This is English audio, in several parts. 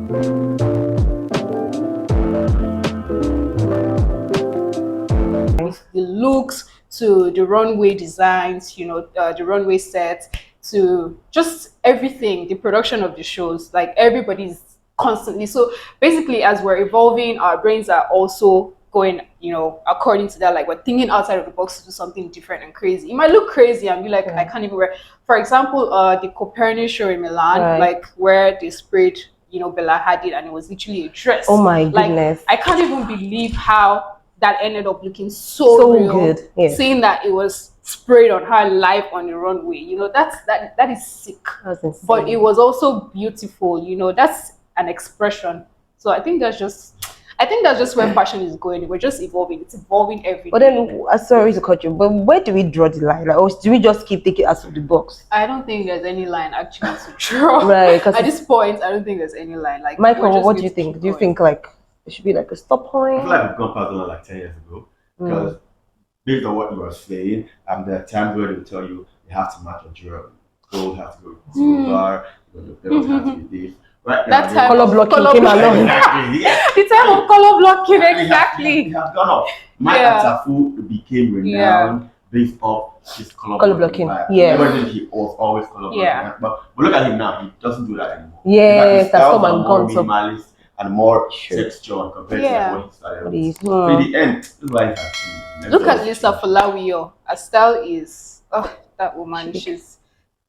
The looks to the runway designs, the runway sets to just everything, the production of the shows, like everybody's constantly. So basically, as we're evolving, our brains are also going, according to that, like we're thinking outside of the box to do something different and crazy. It might look crazy and be like, I can't even wear. For example, the Copernicus show in Milan, Right. like where they sprayed, Bella Hadid, and it was literally a dress. Oh my Like, goodness. I can't even believe how that ended up looking so real, good. Yes. seeing that it was sprayed on her live on the runway. That is sick. That's insane. But it was also beautiful. That's an expression. So I think that's just where fashion is going. We're just evolving. It's evolving every But day. then, sorry to cut you, but where do we draw the line? Like, or do we just keep taking out of the box? I don't think there's any line actually to draw. Right. At this point, I don't think there's any line. Like, Michael, what do you think? Do you think like it should be like a stop point? I feel like we've gone past that like 10 years ago because based on what you were saying, there are times where they will tell you have to match your jewelry. Gold has to go with silver, your belt has to be this. Right now, that time color blocking came along. Exactly, yeah. The time of color blocking, exactly. It has gone up. Mike Atafu became renowned based off his color blocking. Yeah. Everybody he was always color blocking. Yeah. But look at him now, he doesn't do that anymore. Yes, that's come and more gone. minimalist and more texture compared to like what he started with. So in the end, this is why it has changed. Look at Lisa Folawiyo. Her style is that woman. She's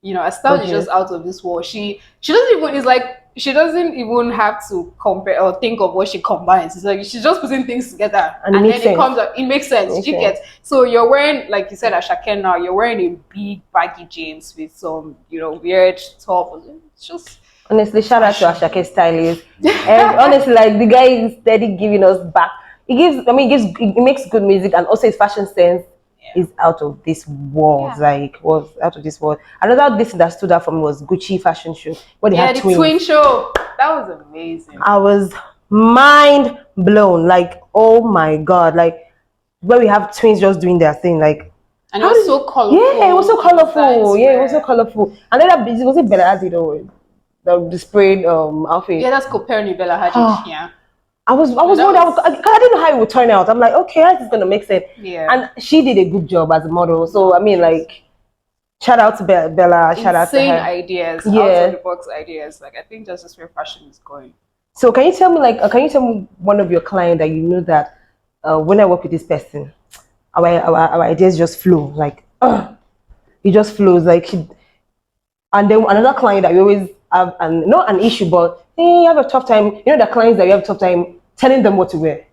her style is just out of this world. She doesn't even. It's like she doesn't even have to compare or think of what she combines. It's like she's just putting things together and then it comes up. It makes sense. You get. So you're wearing, like you said, a Shaken now. You're wearing a big baggy jeans with some weird top. It's just. Honestly, shout out to Ashake stylist. And honestly, like the guy is steady giving us back. It makes good music, and also his fashion sense is out of this world. Yeah. Like was out of this world. Another this that stood out for me was Gucci fashion show. Where they had the twins. twin show. That was amazing. I was mind blown. Like, oh my god, like where we have twins just doing their thing, like. And it was so colorful. Yeah, it was so colorful. Yeah, it was so colorful. And then that was it Bella Hadid or the sprayed outfit. Yeah, that's Copernicus Bella Hadid. Yeah. I was worried because I didn't know how it would turn out. I'm like, okay, how is this gonna make sense? Yeah. And she did a good job as a model. So I mean, like, shout out to Bella. Shout out to her. Insane ideas. Yeah. Out of the box ideas. Like I think that's just where fashion is going. So can you tell me one of your clients that you know that when I work with this person, our ideas just flow like it just flows like and then another client that you always have not an issue but you have a tough time, the clients that you have a tough time telling them what to wear.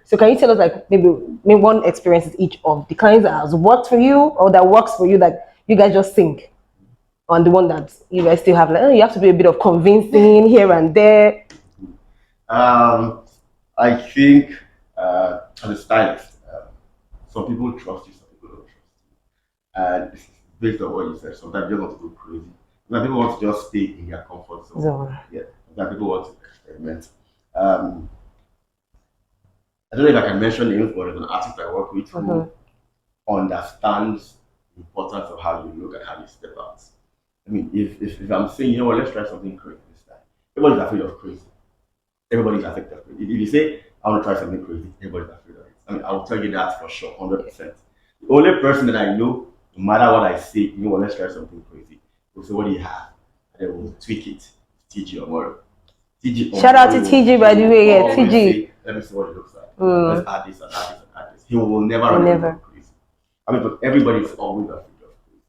So can you tell us like maybe one experience each of the clients that has worked for you or that works for you that you guys just think on the one that you guys still have like you have to do a bit of convincing here and there? I think as a stylist, some people trust you, some people don't trust you. And it's based on what you said. Sometimes you just want to go crazy. Sometimes people want to just stay in their comfort zone. Yeah. Sometimes people want to experiment. I don't know if I can mention names, but there's an artist I work with who understands the importance of how you look and how you step out. I mean, if I'm saying, let's try something crazy this time. Everybody's afraid of crazy. Everybody's afraid of crazy. If you say, I want to try something crazy, everybody's afraid of it. I mean, I'll tell you that for sure, 100%. The only person that I know, no matter what I say, let's try something crazy. We'll say, what do you have? And then we'll tweak it. TG Omoro. Shout out to TG, by the way. Yeah, TG. Let me see what it looks like. Let's add this and add this and add this. He will never run crazy. I mean, but everybody's always afraid of crazy.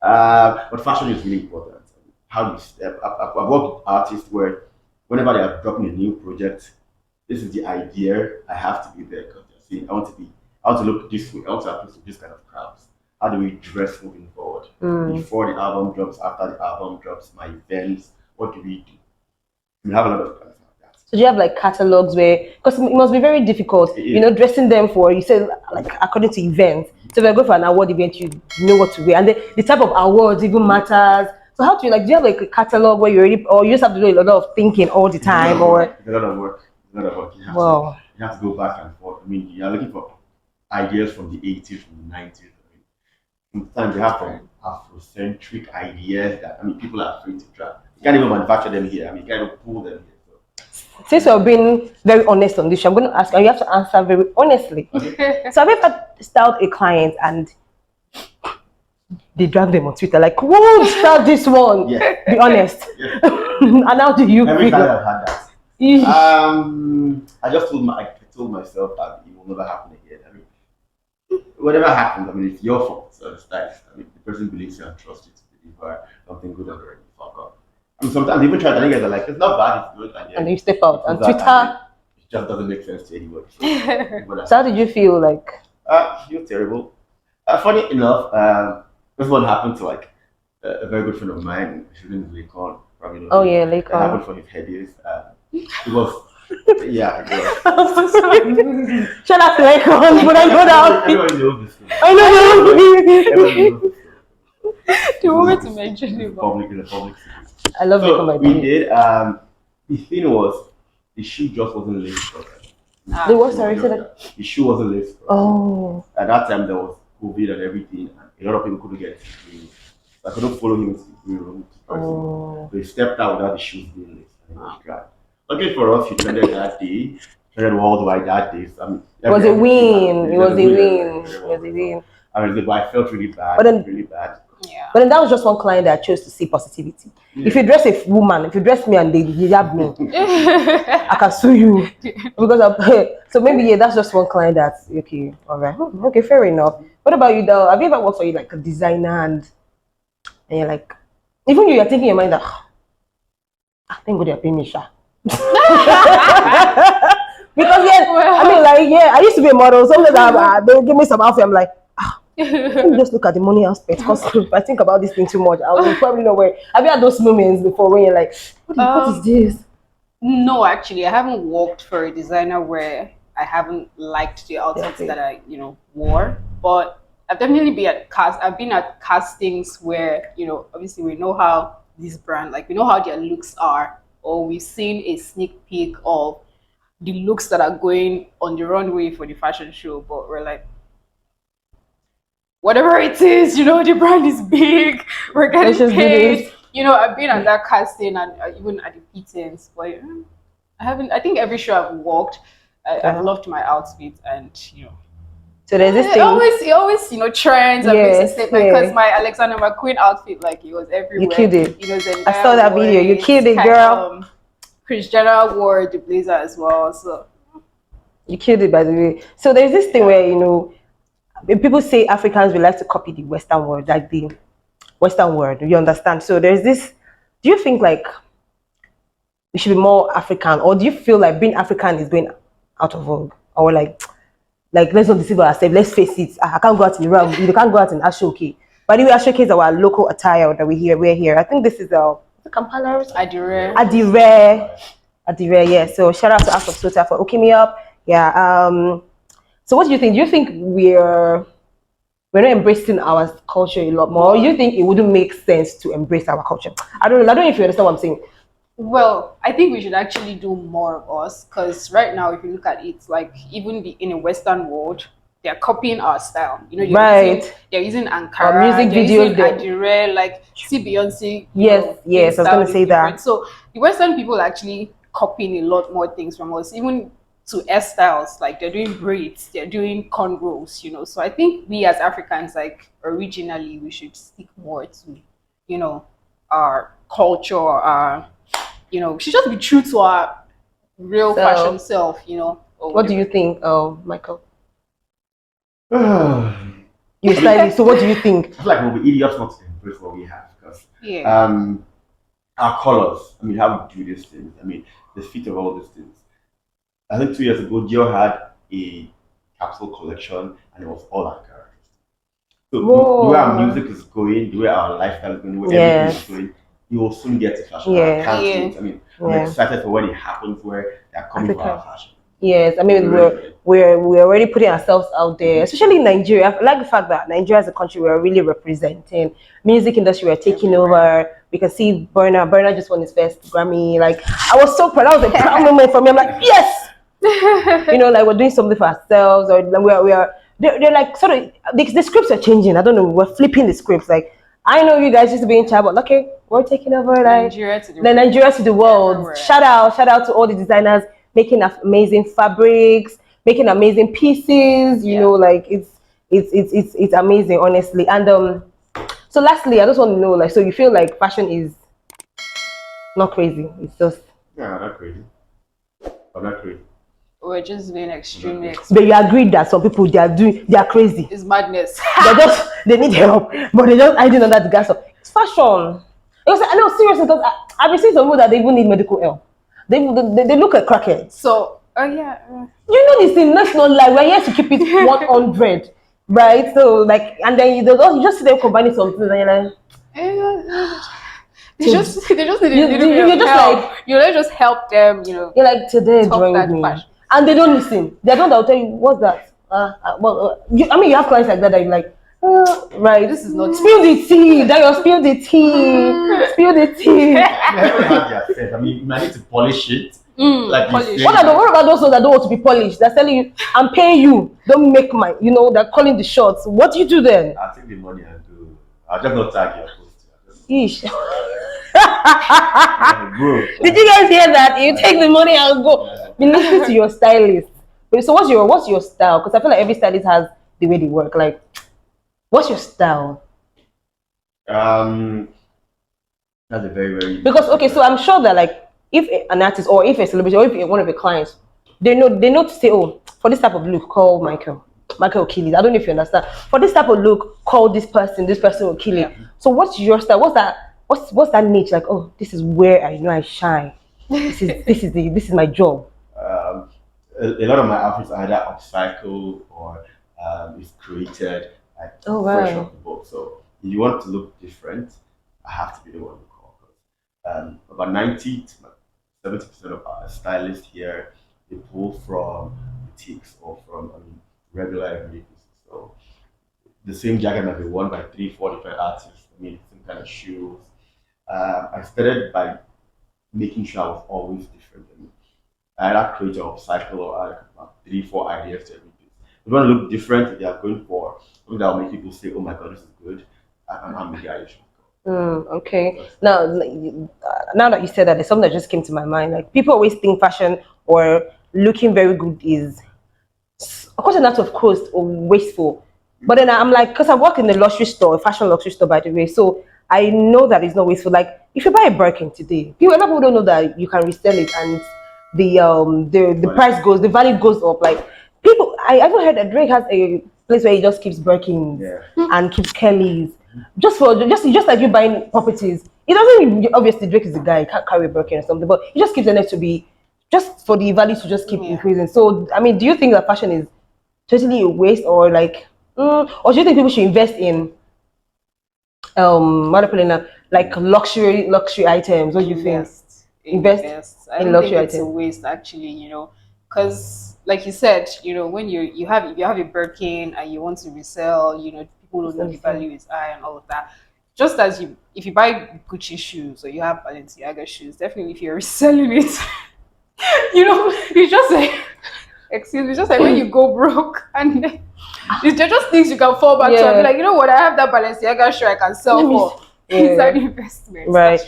But fashion is really important. How you step. I've worked with artists where whenever they are dropping a new project, this is the idea. I have to be there because they're saying I want to look this way. I want to appeal to this kind of crowds. How do we dress moving forward? Before the album drops, after the album drops, my events, what do we do? We have a lot of plans like that. So do you have like catalogs where, because it must be very difficult, dressing them for, you said like according to events. So if I go for an award event, you know what to wear. And the type of awards even matters. So how do you have like a catalog where or you just have to do a lot of thinking all the time? It's a lot of work. You have to go back and forth. I mean, you're looking for ideas from the 80s, from the 90s. Sometimes you have some Afrocentric ideas that people are afraid to try. You can't even manufacture them here. You can't even pull them here. since you're being very honest on this, I'm going to ask, and you have to answer very honestly. So have you ever styled a client and they drag them on Twitter like, who styled this one? Yeah. Be honest. Yeah. And how do you Every feel? time I've had that. Eesh. I told myself that it will never happen again. I mean, whatever happens, I mean, it's your fault. So it's stylist. I mean, the person believes you and trusts you to deliver something good and very fuck up. I mean, sometimes even try to get like, it's not bad, it's good, and And then you step out on comes out and Twitter. then it just doesn't make sense to anybody. So how did you feel like? You're terrible. Funny enough, this one happened to like a very good friend of mine. His name is Lakon. Probably know Oh him. yeah, It later. happened for his headies. It was, yeah, it was. Shout out to Icon, but I know that. Everyone knows this thing. I know. Everyone knows this Do you want me to mention thing. it? In the public secret. I love So Icon, my we baby. did. The thing was, the shoe just wasn't laced properly. They what? Sorry, say that. The shoe wasn't laced properly. Oh. At that time, there was COVID and everything, and a lot of people couldn't get to the green. So I couldn't follow him to the green room. Oh. So he stepped out without the shoes being laced, and it was dry. Luckily for us, he trended that day, trended worldwide that day. So, I mean, It was a win. It was a win. It It was a win. I mean, but I felt really bad. But then- really bad. Yeah. But then that was just one client that chose to see positivity. Yeah. If you dress a woman, if you dress me and they hijab me, I can sue you because of so maybe yeah, that's just one client that's okay. All right, okay, fair enough. What about you though? Have you ever worked for you like a designer and you're like, even you're thinking in your mind that I think they're paying me, sha. Because yeah, I mean like yeah, I used to be a model. Sometimes they'll give me some outfit. I'm like, let me just look at the money aspect. Because if I think about this thing too much, I will probably know where. Have you had those moments before when you're like, what is this? No, actually, I haven't worked for a designer where I haven't liked the outfits Okay. that I, wore. But I've definitely been at I've been at castings where, obviously we know how this brand, like we know how their looks are, or we've seen a sneak peek of the looks that are going on the runway for the fashion show, but we're like, whatever it is, the brand is big, we're Let's getting just do paid. this. I've been at that casting and even at the meetings, but I think every show I've walked, I've loved my outfit, and So there's this it thing. always trends and makes a Yes, statement, yeah. because my Alexander McQueen outfit, like, it was everywhere. You killed it. Zendaya I saw that wore video. You it, killed it, girl. Kris Jenner wore the blazer as well, so You killed it, by the way. So there's this thing where when people say Africans we like to copy the Western world, like the Western world. You understand? So there's this. Do you think like we should be more African, or do you feel like being African is going out of vogue, or like let's not deceive ourselves? Let's face it. I can't go out in the round. You can't go out in Ashoke. By the way, Ashoke is our local attire that wear here. I think this is Kampala. Adire. Adire, yeah. So shout out to Ask of Sota for hooking me up. Yeah. So what do you think? Do you think we're not embracing our culture a lot more? Or you think it wouldn't make sense to embrace our culture? I don't know if you understand what I'm saying. Well, I think we should actually do more of us, because right now, if you look at it, like even in a Western world, they're copying our style. They're using Ankara, Our music they're videos, using Adire, like see Beyonce. Yes, I was going to say that. So the Western people are actually copying a lot more things from us, even to hairstyles. Like they're doing braids, they're doing cornrows. So I think we as Africans, like originally, we should stick more to, our culture, our we should just be true to our real fashion self, or What do whatever. you think, Michael? You're slightly. So what do you think? I feel like we'll be idiots not to embrace what we have, because Yeah. our colors, I mean, how we do these things, I mean, the fit of all these things. I think 2 years ago, Dior had a capsule collection, and it was all Ankara. So the way our music is going, the way our lifestyle is going, the way everything is going, you will soon get to fashion. Yeah. I can't wait. I mean, I'm excited for when it happens, where they're coming for our fashion. Yes, I mean we're already putting ourselves out there, especially in Nigeria. I like the fact that Nigeria as a country we're really representing. Music industry we're taking over. We can see Burna just won his first Grammy. Like I was so proud. That was a proud moment for me. I'm like, yes, like we're doing something for ourselves, or we are. They're like sort of the scripts are changing. I don't know. We're flipping the scripts. Like I know you guys used to be in chat, but okay, we're taking over like Nigeria to the the Nigeria to the world. everywhere. Shout out to all the designers making amazing fabrics, making amazing pieces. You Yeah. know, like it's amazing, honestly. And so lastly, I just want to know, like, so you feel like fashion is not crazy? It's just Yeah, not crazy. I'm not crazy. We're just being extremely but you agree that some people they are crazy. It's madness. They need help, but they just hiding under the gas of it's fashion. Because I know seriously, because I've seen some people that they even need medical help. They look at crackheads. So, oh yeah. You know this thing. Let's not lie. We're here to keep it 100, right? So like, and then you just see them combining something, and you're like, They just need a little bit you're of just help. like, Let's just help them, you're like today talk drawing that me, fashion. and they don't listen. They're the one that will tell you what's that. I mean, you have clients like that you're like, right? This is not spill the tea. That spill the tea. Spill the tea. Everyone has their sense. I mean, you might need to polish it. Like polish. you What about those ones that don't want to be polished? They're telling you, I'm paying you. Don't make my, they're calling the shots. What do you do then? I'll take the money and do. I'll just not tag your post. Yeesh. Bro. Did you guys hear that? You take the money and go. Be listening to your stylist. But so what's your style? Because I feel like every stylist has the way they work. Like, what's your style? That's a very, very Because okay, so I'm sure that like if an artist or if a celebrity or if one of your clients, they know to say, oh, for this type of look, call Michael will kill it. I don't know if you understand. For this type of look, call this person will kill it. So what's your style? What's that niche? Like, oh, this is where I know I shine. This is my job. A lot of my outfits are either upcycled or is created like fresh off the boat. So if you want to look different, I have to be the one to call. About 90 to 70% of our stylists here, they pull from boutiques or from regular everyday pieces. So the same jacket might be worn by 3, 4 different artists. I mean, same kind of shoes. I started by making sure I was always different. I either create or upcycle or add about 3, 4 ideas to every piece. If you want to look different, they are going for something that will make people say, "Oh my God, this is good," and I'm the guy you should go. Okay. Now that you said that, there's something that just came to my mind. Like people always think fashion or looking very good is, of course, not of course or wasteful. But then I'm like, because I work in a luxury store, a fashion luxury store, by the way. So I know that it's not wasteful. Like if you buy a Birkin today, a lot of people don't know that you can resell it and the price goes, the value goes up. Like people, I ever heard that Drake has a place where he just keeps Birkins and keeps Kellys, just like you buying properties. It doesn't obviously Drake is the guy, he can't carry a Birkin or something, but he just keeps it to be just for the value to just keep increasing. So I mean, do you think that fashion is totally a waste or like, or do you think people should invest in what do you put in that, like luxury items? What do you think? Invest I in don't luxury think it's a items. waste actually, because like you said, when you have if you have a Birkin and you want to resell, people don't know the value is high and all of that. Just as if you buy Gucci shoes or you have Balenciaga shoes, definitely if you're reselling it, it's just like excuse me, just like when you go broke and then it's just things you can fall back to and be like, you know what, I have that Balenciaga shoe I can sell for. It's an investment. Right.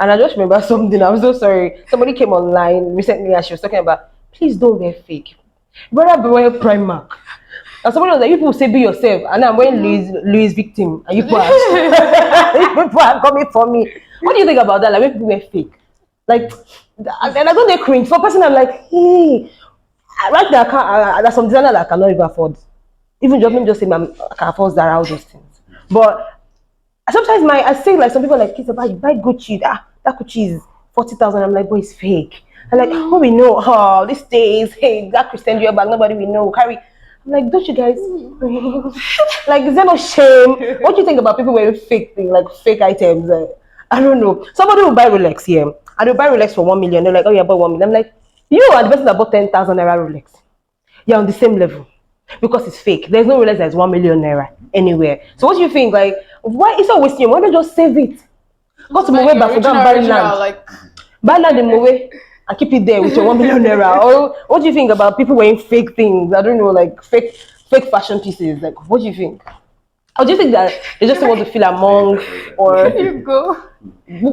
And I just remember something. I'm so sorry. Somebody came online recently and she was talking about, please don't wear fake. Rather wear Primark. And somebody was like, you people say be yourself. And I'm wearing Louis victim. And you people are coming for me. What do you think about that? Like when people wear fake. Like, and I don't get cringe. For a person, I'm like, hey, right now, there's some designer that I cannot even afford. Even just say, I can afford Zara, all those things. But sometimes I say like some people are like, kids about you buy Gucci, that Gucci is 40,000. I'm like, boy, it's fake. I'm like, oh, we know, these days, hey, that Christian Dior bag, nobody we know, carry. I'm like, don't you guys like, is there no shame? What do you think about people wearing fake things, like fake items? I don't know. Somebody will buy Rolex here, and they'll buy Rolex for 1 million. They're like, oh yeah, bought 1 million. I'm like, you are the person that bought 10,000 naira Rolex. You're on the same level. Because it's fake. There's no Rolex that's 1 million naira anywhere. So what do you think? Like, why is it wasting your money? Why not just save it? Go to Mowe back, forget buy land. Like, buy land in Mowe and keep it there with your 1 million naira. Or what do you think about people wearing fake things? I don't know, like fake fashion pieces. Like, what do you think? Or do you think that they just want to feel among, or Here you go.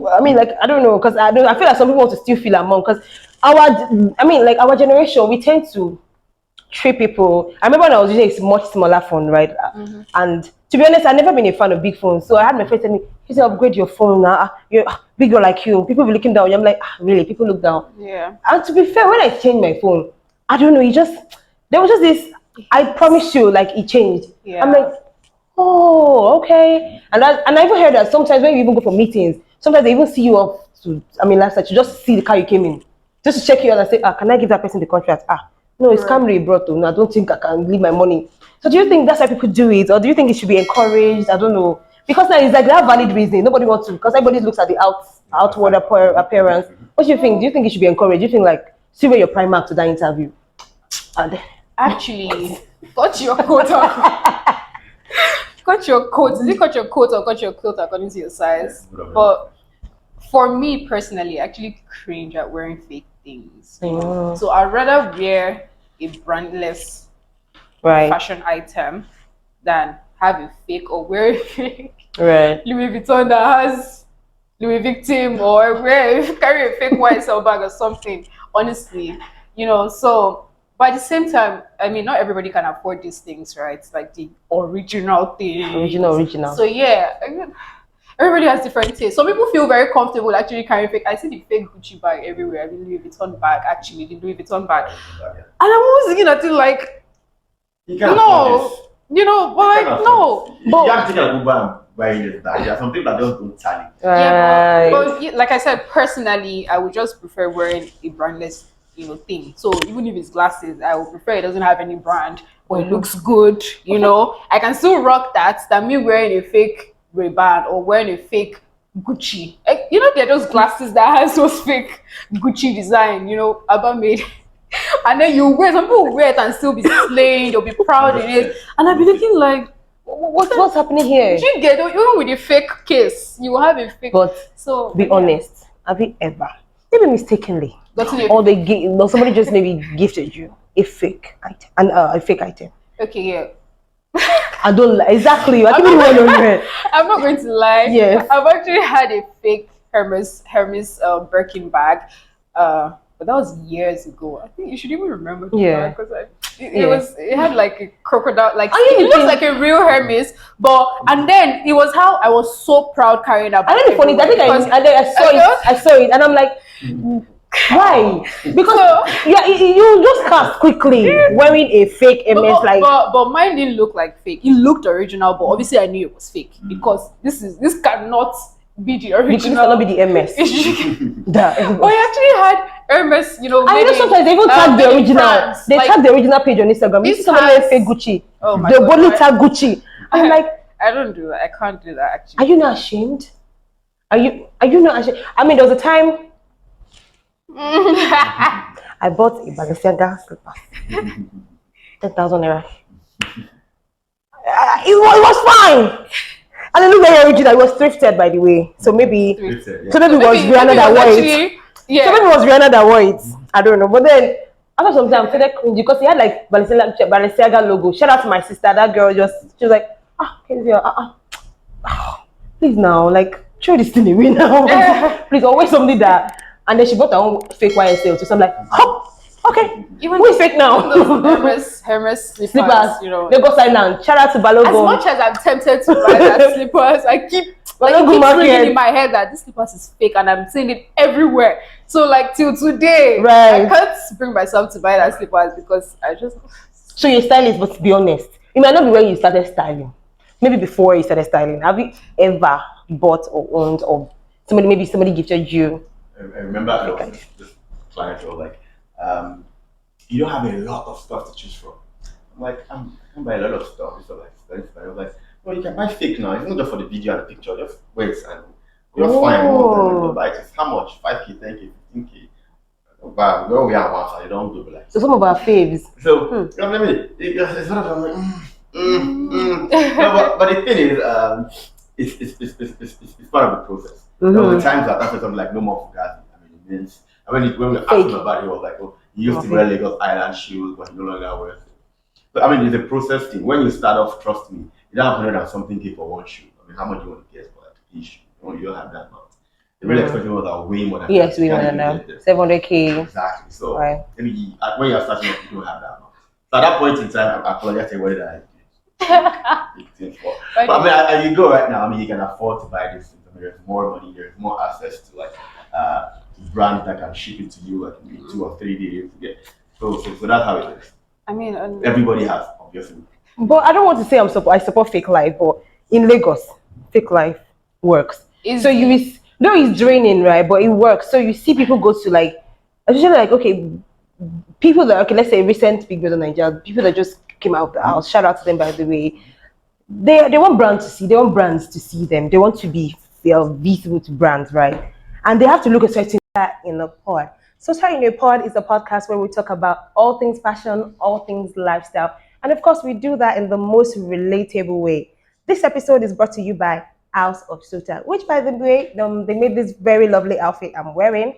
I mean, like I don't know, because I don't. I feel like some people want to still feel among, because I mean, like our generation, we tend to treat people. I remember when I was using a much smaller phone, right? And to be honest, I've never been a fan of big phones. So I had my friend tell me, "You should upgrade your phone now. You're big girl like you. People be looking down." I'm like, really? People look down. Yeah. And to be fair, when I changed my phone, I don't know. It just there was just this. I promise you, like it changed. Yeah. I'm like, oh, okay. And I even heard that sometimes when you even go for meetings, sometimes they even see you up to. I mean, last night you just see the car you came in, just to check you out and say, can I give that person the contract? No, it's Camry brought to. No, I don't think I can leave my money. So do you think that's why people do it, or do you think it should be encouraged? I don't know. Because now it's like they have valid reason. Nobody wants to, because everybody looks at the outward appearance. What do you think? Do you think it should be encouraged? Do you think like see where your primark to that interview? And Actually, cut your coat off. Cut your coat. Is it cut your coat or cut your clothes according to your size? But for me personally, I actually cringe at wearing fake things. So I'd rather wear a brandless right, fashion item than have a fake or wear a fake right. Louis Vuitton that has Louis Victim or carry a fake YSL bag or something. Honestly, so but at the same time, I mean, not everybody can afford these things, right? It's like the original thing. Original. So yeah, I mean, everybody has different tastes. Some people feel very comfortable actually carrying fake. I see the fake Gucci bag everywhere. I mean, Louis Vuitton bag, actually, the Louis Vuitton bag. And I'm always looking at it like, no, but like, no. You have to take a Uber and buy this bag. There are some people that just don't tally. Yeah, but like I said, personally, I would just prefer wearing a brandless, thing. So even if it's glasses, I would prefer it doesn't have any brand, but it looks good. I can still rock that than me wearing a fake Ray-Ban or wearing a fake Gucci. They're those glasses that has those fake Gucci design. Abba made. And then you wear, some people wear it and still be slaying, they'll be proud in it. And I'll be looking like, what's happening here? You get even with the fake case, you have a fake. But so be honest, have you ever, maybe mistakenly, or somebody just maybe gifted you a fake item, a fake item? Okay, yeah. I don't lie. Exactly. I think I'm not going to lie. Yes. I've actually had a fake Hermes Birkin bag. But that was years ago. I think you should even remember that because it had like a crocodile, like it looks like a real Hermes, and then it was how I was so proud carrying that bag. I think the funny thing, I saw it and I'm like, why? Because you just cast quickly wearing a fake Hermes but mine didn't look like fake. It looked original, but obviously I knew it was fake because this cannot be the original. This cannot be the MS. But I actually had Hermes, I know sometimes they even tag the original. France. They tag the original page on Instagram. You see somebody wear fake Gucci. Oh my they God, boldly tag Gucci. I'm like, I don't do that. I can't do that actually. Are you not ashamed? Are you not ashamed? I mean, there was a time I bought a Balenciaga slipper. 10,000 naira. It was fine. And it looked very original. It was thrifted, by the way. So maybe, maybe it was Rihanna that wore it. Yeah. So maybe it was Rihanna that wore it. I don't know. But then after some time, I started cringing because he had like Balenciaga logo. Shout out to my sister. That girl she was like, please now, like throw this thing away now. Please, always something that. And then she bought her own fake YSL. So I'm like, okay. Even who is fake now? Hermes slippers. They go sign down. Shout out to Balogun. As much as I'm tempted to buy that slippers, I keep ringing in my head that this slippers is fake, and I'm seeing it everywhere. So like till today, I can't bring myself to buy that slippers because I just. So you're stylist, but to be honest, it might not be when you started styling. Maybe before you started styling. Have you ever bought or owned or somebody gifted you? I remember this client was like, you don't have a lot of stuff to choose from. I'm like, I can buy a lot of stuff. It's like, I was like, well, you can buy fake now. It's not just for the video and the picture. Just wait and you're fine. You buy it. How much? 5K, 10K, 15K. But where we are once, I don't do like. So some of our faves. So let me. It's sort of like, No, but the thing is, it's part of the process. There were times that after something like no more Fugazi. I mean, it means. When we asked him about it, he was like, oh, he used to wear Lagos Island shoes, but he no longer wears it. But I mean, it's a process thing. When you start off, trust me, You don't have 100 and something K for one shoe. I mean, how much do you want to get for like each shoe? You don't have that amount. The real expensive ones are way more than Yes, that. You we want can't to even know. get them. 700K. Exactly. So Right. maybe when you're starting off, you don't have that amount. So at that point in time, I apologize to everybody that I did things for. But I mean, as you go right now, I mean, you can afford to buy these things. I mean, there's more money, there's more access to like brands that can ship it to you like in 2 or 3 days. Yeah. So that's how it is. I mean, Everybody has obviously. But I don't want to say I support fake life, but in Lagos, fake life works. Is So you the- is no, it's draining, right? But it works. So you see people go to like, especially like okay, people that okay, let's say recent Big Brother Nigeria, people that just came out of the house. Shout out to them by the way. They want brands to see. They want brands to see them. They want to be visible to brands, right? And they have to look a certain in a pod. So Sorry in a Pod is a podcast where we talk about all things fashion, all things lifestyle, and of course we do that in the most relatable way. This episode is brought to you by House of Suta, which by the way, they made this very lovely outfit I'm wearing.